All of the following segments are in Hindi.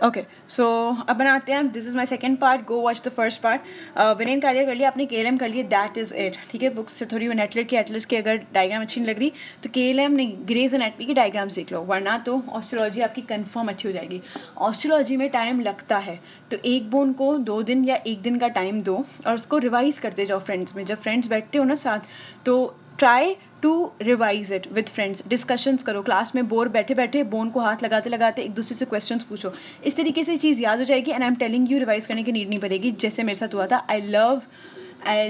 ओके सो अब बनाते हैं, this is my second part, go watch the first part. विनयन कार्य कर लिया आपने, KLM कर लिया, दैट इज इट। ठीक है, बुक्स से थोड़ी नेटलेट की एटलस की अगर डायग्राम अच्छी नहीं लग रही तो KLM नहीं, ग्रेज एनाटॉमी की डायग्राम्स देख लो, वरना तो ऑस्ट्रोलॉजी आपकी कंफर्म अच्छी हो जाएगी। ऑस्ट्रोलॉजी में टाइम लगता है, तो एक बोन को 2 दिन या 1 दिन का टाइम दो और उसको रिवाइज करते जाओ फ्रेंड्स में। जब फ्रेंड्स बैठते हो ना साथ, तो try to revise it with friends, discussions करो, क्लास में बोर बैठे बैठे बोन को हाथ लगाते लगाते एक दूसरे से क्वेश्चंस पूछो, इस तरीके से चीज़ याद हो जाएगी and I am telling you revise करने की नीड नहीं पड़ेगी, जैसे मेरे साथ हुआ था। I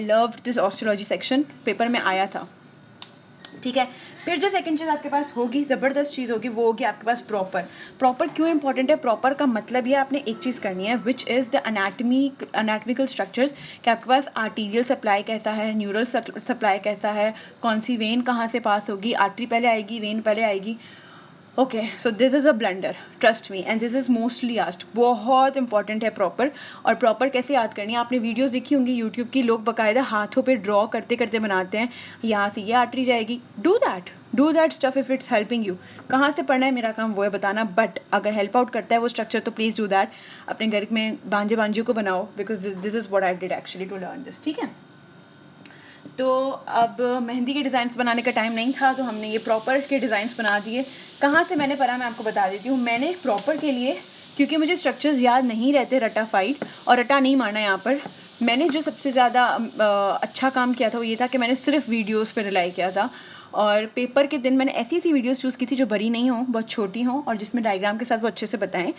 love this astrology section, paper में आया था। ठीक है, फिर जो सेकंड चीज़ आपके पास होगी, ज़बरदस्त चीज़ होगी, वो होगी आपके पास प्रॉपर क्यों इंपॉर्टेंट है? प्रॉपर का मतलब ये आपने एक चीज़ करनी है, विच इज़ द अनाटमिकल स्ट्रक्चर्स, कि आपके पास आर्टीरियल सप्लाई कैसा है, न्यूरल सप्लाई कैसा है, कौन सी वेन कहाँ से पास होगी, आर्टरी पहले आएगी, वेन पहले आएगी। Okay, so this is a blunder, trust me, and this is mostly asked, बहुत इंपॉर्टेंट है प्रॉपर। और प्रॉपर कैसे याद करनी है? आपने वीडियोस देखी होंगी यूट्यूब की, लोग बाकायदा हाथों पे ड्रॉ करते करते बनाते हैं, यहाँ से ये आर्टरी जाएगी। Do that stuff if it's helping you. कहाँ से पढ़ना है मेरा काम वो है बताना, बट अगर हेल्प आउट करता है वो स्ट्रक्चर तो प्लीज़ डू दैट। अपने घर में बांझे को बनाओ, because this is what I did actually to learn this. ठीक है, तो अब मेहंदी के डिज़ाइंस बनाने का टाइम नहीं था, तो हमने ये प्रॉपर के डिज़ाइंस बना दिए। कहाँ से मैंने पढ़ा मैं आपको बता देती हूँ। मैंने प्रॉपर के लिए, क्योंकि मुझे स्ट्रक्चर्स याद नहीं रहते रटा फाइट, और रटा नहीं मारना यहाँ पर, मैंने जो सबसे ज़्यादा अच्छा काम किया था वो ये था कि मैंने सिर्फ वीडियोज़ पर रिलाई किया था। और पेपर के दिन मैंने ऐसी वीडियोज़ चूज़ की थी जो बड़ी नहीं हो, बहुत छोटी हो, और जिसमें डायग्राम के साथ वो अच्छे से बताएं।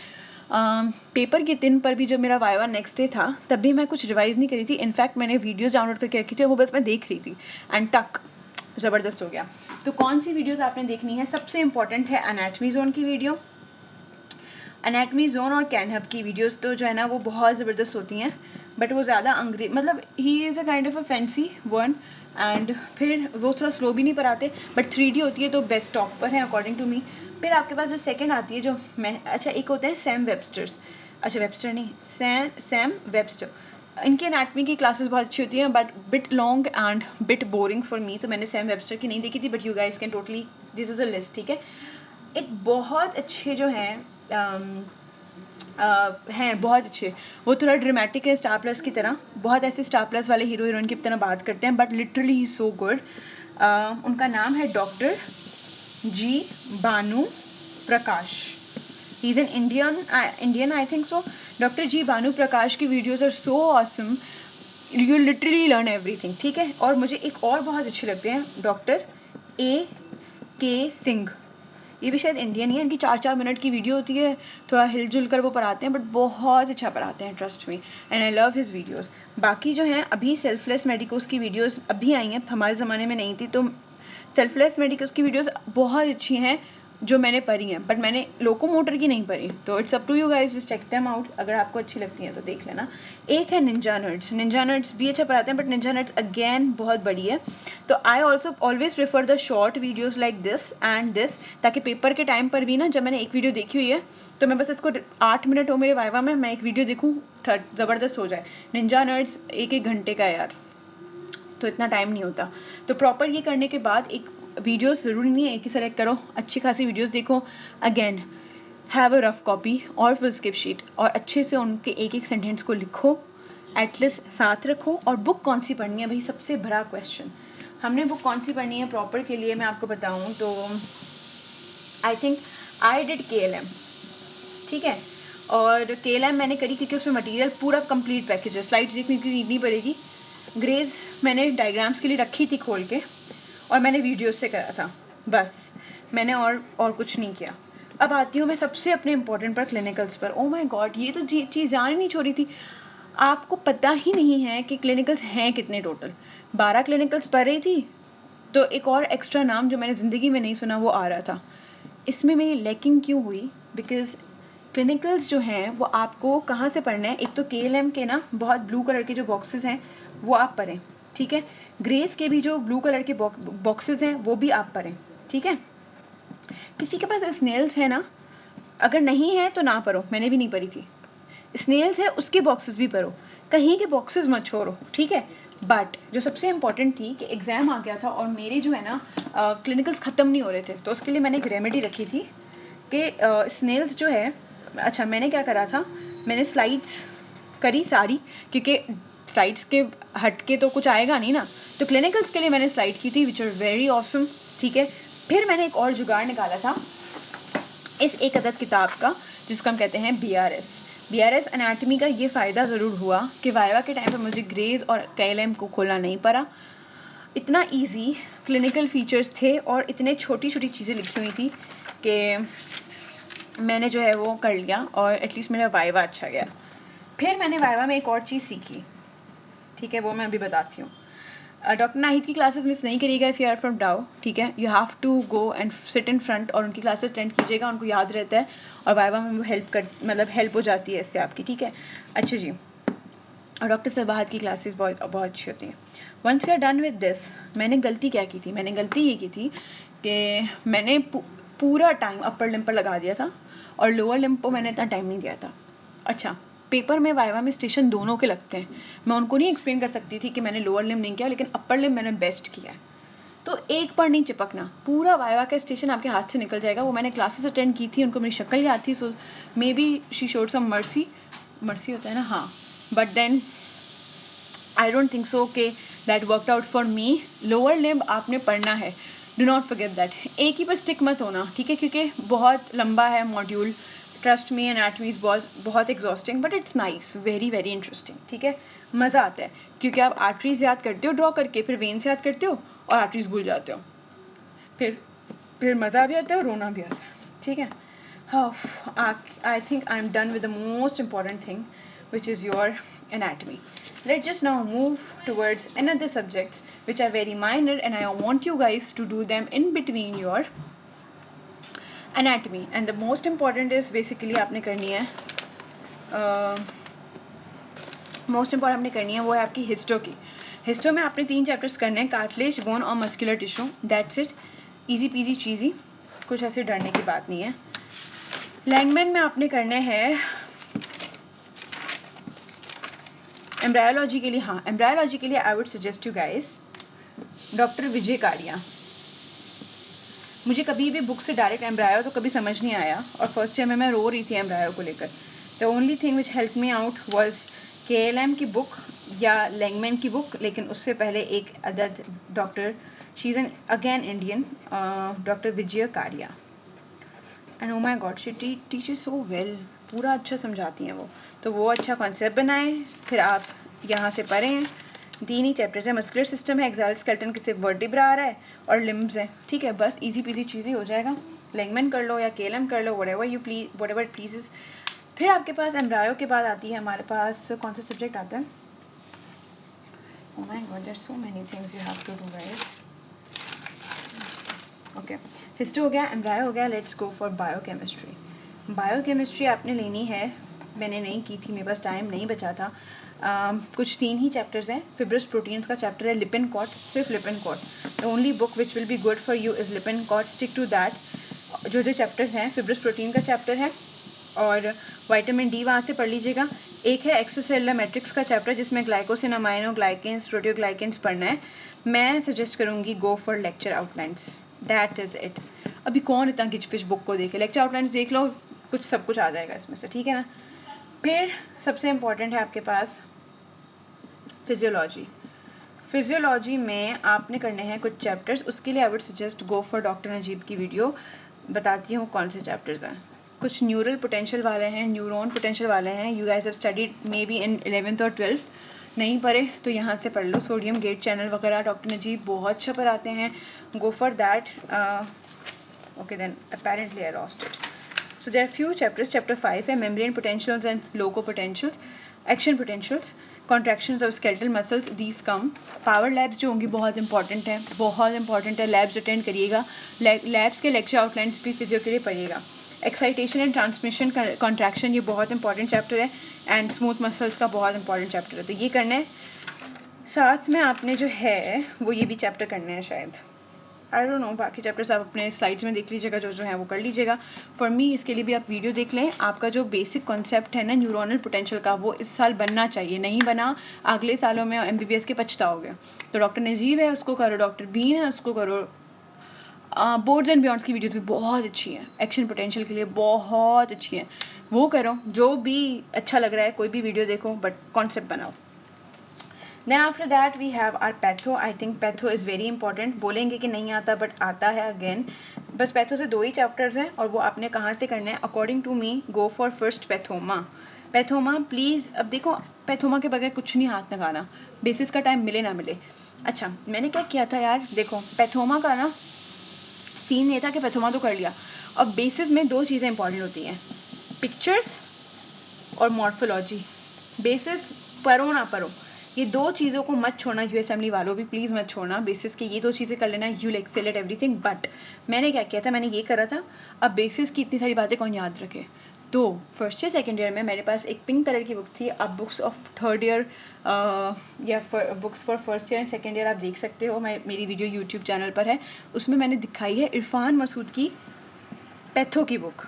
पेपर के दिन पर भी जब मेरा वाइवा नेक्स्ट डे था, तब भी मैं कुछ रिवाइज नहीं करी थी। इनफैक्ट मैंने वीडियोस डाउनलोड करके रखी थी, वो बस मैं देख रही थी, एंड टक ज़बरदस्त हो गया। तो कौन सी वीडियोस आपने देखनी है? सबसे इंपॉर्टेंट है एनाटमी जोन की वीडियो। एनाटमी जोन और कैनहब की वीडियोस तो जो है ना वो बहुत ज़बरदस्त होती हैं, बट वो ज़्यादा अंग्रेज, मतलब he is a kind of a fancy one, and फिर वो थोड़ा स्लो भी नहीं पढ़ाते, बट 3D होती है तो बेस्ट टॉप पर है अकॉर्डिंग टू मी। फिर आपके पास जो सेकंड आती है, जो मैं, अच्छा एक होता है सैम वेबस्टर्स, अच्छा वेबस्टर नहीं, सैम वेबस्टर। इनकी एनाटमी की क्लासेस बहुत अच्छी होती हैं, but bit long and bit boring for me, तो मैंने सैम वेबस्टर की नहीं देखी थी, but you guys can totally, this is a list. ठीक है, एक बहुत अच्छे जो हैं हैं बहुत अच्छे, वो थोड़ा ड्रामेटिक है स्टार प्लस की तरह, बहुत ऐसे स्टार प्लस वाले हीरो हीरोइन की तरह बात करते हैं, but literally he so good. उनका नाम है doctor G Bhanu Prakash, he is an Indian I think so. Doctor G Bhanu Prakash की videos are so awesome, you literally learn everything. ठीक है, और मुझे एक और बहुत अच्छे लगते हैं, डॉक्टर AK सिंह, ये भी शायद इंडियन ही है। इनकी 4-4 मिनट की वीडियो होती है, थोड़ा हिलजुल कर वो पढ़ाते हैं, बट बहुत अच्छा पढ़ाते हैं, trust me, and I love his videos. बाकी जो हैं अभी सेल्फलेस मेडिकोस की वीडियोस अभी आई हैं, हमारे ज़माने में नहीं थी, तो सेल्फलेस मेडिकोस की वीडियोस बहुत अच्छी हैं जो मैंने पढ़ी हैं, बट मैंने लोकोमोटर की नहीं पढ़ी, तो it's up to you guys, just check them out, अगर आपको अच्छी लगती हैं तो देख लेना। एक है निंजा नर्ड्स भी अच्छा पढ़ाते हैं, बट निंजा नर्ड्स अगेन बहुत बड़ी है, तो I also always prefer the short videos like this and this, ताकि पेपर के टाइम पर भी ना, जब मैंने एक वीडियो देखी हुई है तो मैं बस इसको 8 मिनट हो मेरे वाइवा में, मैं एक वीडियो देखूँ, ज़बरदस्त हो जाए। निंजा नर्ड्स 1-1 घंटे का है यार, तो इतना टाइम नहीं होता। तो प्रॉपर ये करने के बाद एक वीडियोस ज़रूरी नहीं है एक ही सेलेक्ट करो, अच्छी खासी वीडियोस देखो, again have a rough copy और फिर स्किप शीट, और अच्छे से उनके एक एक सेंटेंस को लिखो, एटलीस्ट साथ रखो। और बुक कौन सी पढ़नी है भाई, सबसे बड़ा क्वेश्चन, हमने बुक कौन सी पढ़नी है प्रॉपर के लिए मैं आपको बताऊं तो I think I did KLM। ठीक है, और KLM मैंने करी क्योंकि उसमें मटेरियल पूरा कंप्लीट पैकेज है, स्लाइड्स देखने की नीड नहीं पड़ेगी, ग्रेज मैंने डायग्राम्स के लिए रखी थी खोल के, और मैंने वीडियो से करा था, बस मैंने और कुछ नहीं किया। अब आती हूँ मैं सबसे अपने इंपॉर्टेंट पर, क्लिनिकल्स पर। ओ माय गॉड, ये तो चीज़ जान ही नहीं छोड़ी थी, आपको पता ही नहीं है कि क्लिनिकल्स हैं कितने टोटल। 12 क्लिनिकल्स पढ़ रही थी, तो एक और एक्स्ट्रा नाम जो मैंने ज़िंदगी में नहीं सुना वो आ रहा था। इसमें मेरी लैकिंग क्यों हुई? बिकॉज क्लिनिकल्स जो हैं वो आपको कहाँ से पढ़ना है, एक तो KLM के ना बहुत ब्लू कलर के जो बॉक्सेस हैं वो आप पढ़ें, ठीक है, ग्रेस के भी जो ब्लू कलर के बॉक्सेस हैं वो भी आप पढ़ें, ठीक है। किसी के पास स्नेल्स है ना, अगर नहीं है तो ना पढ़ो, मैंने भी नहीं पढ़ी थी। स्नेल्स है उसके बॉक्सेस भी पढ़ो, कहीं के बॉक्सेस मत छोड़ो, ठीक है। बट जो सबसे इंपॉर्टेंट थी कि एग्जाम आ गया था और मेरे जो है ना क्लिनिकल्स ख़त्म नहीं हो रहे थे, तो उसके लिए मैंने एक रेमेडी रखी थी कि स्नेल्स जो है अच्छा मैंने क्या करा था, मैंने स्लाइड्स करी सारी, क्योंकि स्लाइड्स के हट के तो कुछ आएगा नहीं ना, तो क्लिनिकल्स के लिए मैंने स्लाइड की थी विच आर वेरी ऑसम, ठीक है। फिर मैंने एक और जुगाड़ निकाला था इस एक अदद किताब का जिसको हम कहते हैं BRS एनाटॉमी का। ये फ़ायदा ज़रूर हुआ कि वाइवा के टाइम पे मुझे ग्रेज और KLM को खोलना नहीं पड़ा, इतना इजी क्लिनिकल फीचर्स थे और इतने छोटी छोटी चीज़ें लिखी हुई थी कि मैंने जो है वो कर लिया और एटलीस्ट मेरा वाइवा अच्छा गया। फिर मैंने वाइवा में एक और चीज़ सीखी, ठीक है, वो मैं अभी बताती हूँ। डॉक्टर नाहिद की क्लासेस मिस नहीं करिएगा इफ़ यू आर फ्रॉम डाउ, ठीक है। You have to go and sit in front और उनकी क्लासेस अटेंड कीजिएगा, उनको याद रहता है और वाइवा में वो हेल्प हो जाती है इससे आपकी, ठीक है। अच्छा जी, और डॉक्टर सबाहत की क्लासेस बहुत अच्छी होती हैं। Once we are done with this, मैंने गलती क्या की थी, मैंने गलती ये की थी कि मैंने पूरा टाइम अपर लिम्ब पर लगा दिया था और लोअर लिम्ब को मैंने इतना टाइम नहीं दिया था। अच्छा, पेपर में वाइवा में स्टेशन दोनों के लगते हैं, मैं उनको नहीं एक्सप्लेन कर सकती थी कि मैंने लोअर लिम्ब नहीं किया, लेकिन अपर लिम्ब मैंने बेस्ट किया है। तो एक पर नहीं चिपकना, पूरा वाइवा का स्टेशन आपके हाथ से निकल जाएगा। वो मैंने क्लासेस अटेंड की थी, उनको मेरी शक्ल याद थी, so maybe she showed some mercy होता है ना, हाँ, but then I don't think so के that worked out for me. Lower limb आपने पढ़ना है, डू नॉट फॉरगेट दैट। एक ही पर स्टिक मत होना, ठीक है, क्योंकि बहुत लंबा है module, trust me anatomy is बहुत exhausting, but it's nice, very very interesting, ठीक है, मज़ा आता है, क्योंकि आप आर्टरीज याद करते हो ड्रॉ करके, फिर वेन्स याद करते हो और आर्टरीज भूल जाते हो, फिर मज़ा भी आता है और रोना भी आता है, ठीक है। I think I am done with the most important thing, which is your anatomy. Let's just now move towards another subjects which are very minor, and I want you guys to do them in between your anatomy. And the most important is basically आपने करनी है मोस्ट इंपॉर्टेंट आपने करनी है वो है आपकी हिस्टो की। हिस्टो में आपने 3 चैप्टर्स करने हैं, कार्टिलेज, बोन और muscular tissue, that's it, easy peasy cheesy, कुछ ऐसे डरने की बात नहीं है। लैंगमैन में आपने करने हैं एम्ब्रायोलॉजी के लिए, हाँ एम्ब्रायोलॉजी के लिए I would suggest you guys doctor Vijay Kariya. मुझे कभी भी बुक से डायरेक्ट एम्ब्रायो तो कभी समझ नहीं आया और फर्स्ट ईयर में मैं रो रही थी एम्ब्रायो को लेकर। The only thing which help me out was KLM की बुक या लैंगमैन की बुक, लेकिन उससे पहले एक अदद doctor, she is an again Indian, doctor Vijay Kariya, and oh my god she teaches so well, पूरा अच्छा समझाती हैं वो, तो वो अच्छा कॉन्सेप्ट बनाए, फिर आप यहाँ से पढ़ें। 3 ही चैप्टर्स है, मस्कुलर सिस्टम है, एक्साइल स्केलेटन के सिर्फ वर्टिब्रा आ रहा है और लिम्ब्स है, ठीक है, बस इजी पीजी चीज़ें हो जाएगा। लैंगमैन कर लो या KLM कर लो, व्हाटएवर इट प्लीजेस। फिर आपके पास एम्ब्रायो के बाद आती है हमारे पास कौन सा सब्जेक्ट आता है, oh my god there are so many things you have to do guys. Okay, histo हो गया, एम्ब्रायो हो गया, let's go for biochemistry. Biochemistry आपने लेनी है, मैंने नहीं की थी, मेरे पास टाइम नहीं बचा था। कुछ 3 ही चैप्टर्स हैं। फिब्रस प्रोटीन्स का चैप्टर है, लिपिनकॉट, सिर्फ Lippincott, the only book which will be good for you is Lippincott, stick to that. जो चैप्टर्स हैं, फिब्रस प्रोटीन का चैप्टर है और विटामिन डी वहाँ से पढ़ लीजिएगा। एक है एक्सोसेलुलर मैट्रिक्स का चैप्टर जिसमें ग्लाइकोसिन, अमाइनो, ग्लाइकेंस, प्रोटियोग्लाइकेंस पढ़ना है। मैं सजेस्ट करूँगी go for lecture outlines, that is it. अभी कौन इतना गिच पिच बुक को देखे, लेक्चर आउटलाइंस देख लो, कुछ सब कुछ आ जाएगा इसमें से, ठीक है ना। फिर सबसे इम्पॉर्टेंट है आपके पास फिजियोलॉजी। फिजियोलॉजी में आपने करने हैं कुछ चैप्टर्स, उसके लिए I would suggest go for doctor Najeeb की वीडियो, बताती हूँ कौन से चैप्टर्स हैं। कुछ न्यूरल पोटेंशियल वाले हैं, न्यूरॉन पोटेंशियल वाले हैं, you guys have studied maybe in 11th और 12th, नहीं पढ़े तो यहाँ से पढ़ लो। सोडियम गेट चैनल वगैरह डॉक्टर नजीब बहुत अच्छा पढ़ाते हैं, go for that. Okay then apparently I lost it. So there are few chapters. Chapter 5 है membrane potentials and loco potentials, action potentials, contractions of skeletal muscles, these come. Power labs जो होंगी बहुत इंपॉर्टेंट है, बहुत इंपॉर्टेंट है, लैब्स अटेंड करिएगा, लैब्स के लेक्चर आउटलाइंस भी फिजियो के लिए पढ़िएगा। एक्साइटेशन एंड ट्रांसमिशन कॉन्ट्रैक्शन, ये बहुत इंपॉर्टेंट चैप्टर है, एंड स्मूथ मसल्स का बहुत इंपॉर्टेंट चैप्टर है, तो ये करना है। साथ में आपने जो है वो ये भी चैप्टर करने हैं शायद, आई डोंट नो, बाकी चैप्टर्स आप अपने स्लाइड्स में देख लीजिएगा, जो है वो कर लीजिएगा। फॉर मी इसके लिए भी आप वीडियो देख लें। आपका जो बेसिक कॉन्सेप्ट है ना न्यूरोनल पोटेंशियल का, वो इस साल बनना चाहिए, नहीं बना अगले सालों में MBBS के पछताओगे। तो डॉक्टर नजीब है उसको करो, डॉक्टर बीन है उसको करो, बोर्ड्स एंड बियॉन्ड्स की वीडियोस भी बहुत अच्छी हैं, एक्शन पोटेंशियल के लिए बहुत अच्छी हैं, वो करो। जो भी अच्छा लग रहा है कोई भी वीडियो देखो, बट कॉन्सेप्ट बनाओ। Then after that we have our patho. I think patho is very important. बोलेंगे कि नहीं आता, बट आता है अगेन। बस पैथो से 2 ही चैप्टर्स हैं और वो आपने कहाँ से करना है according to me. Go for first Pathoma. Pathoma please, अब देखो पैथोमा के बगैर कुछ नहीं हाथ लगाना, बेसिस का टाइम मिले ना मिले। अच्छा मैंने क्या किया था यार, देखो पैथोमा का ना सीन ये था कि पैथोमा तो कर लिया, अब बेसिस में 2 चीज़ें इंपॉर्टेंट होती हैं, पिक्चर्स और मॉर्फोलॉजी। बेसिस पढ़ो ना पढ़ो, ये 2 चीज़ों को मत छोड़ना। यूएसएमली वालों भी प्लीज़ मत छोड़ना, बेसिस के ये 2 चीज़ें कर लेना, you excel at everything. But मैंने क्या किया था, मैंने ये करा था। अब बेसिस की इतनी सारी बातें कौन याद रखे, तो फर्स्ट ईयर सेकेंड ईयर में मेरे पास एक पिंक कलर की बुक थी। अब बुक्स ऑफ थर्ड ईयर या books for first year and second year आप देख सकते हो, मेरी वीडियो यूट्यूब चैनल पर है, उसमें मैंने दिखाई है इरफान मसूद की पैथो की बुक,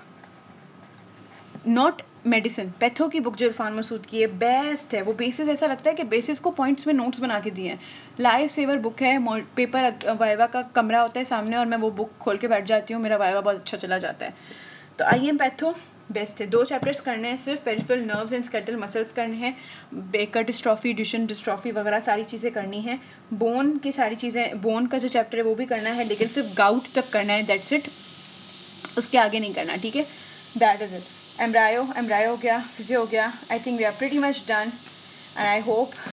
नॉट मेडिसिन। पैथो की बुक जो इरफान मसूद की है बेस्ट है। वो बेसिस ऐसा लगता है कि बेसिस को पॉइंट्स में नोट्स बना के दिए हैं। लाइफ सेवर बुक है। पेपर वाइवा का कमरा होता है सामने और मैं वो बुक खोल के बैठ जाती हूँ, मेरा वाइवा बहुत अच्छा चला जाता है। तो आई एम पैथो बेस्ट है। 2 चैप्टर्स करने हैं सिर्फ, peripheral nerves and skeletal muscles करने हैं, बेकर डिस्ट्रॉफी, ड्यूशेन डिस्ट्रॉफी वगैरह सारी चीज़ें करनी है। बोन की सारी चीज़ें, बोन का जो चैप्टर है वो भी करना है, लेकिन सिर्फ गाउट तक करना है, दैट्स इट, उसके आगे नहीं करना, ठीक है। That is it. एम्ब्रायो हो गया, फिजियो हो गया। I think we are pretty much done and I hope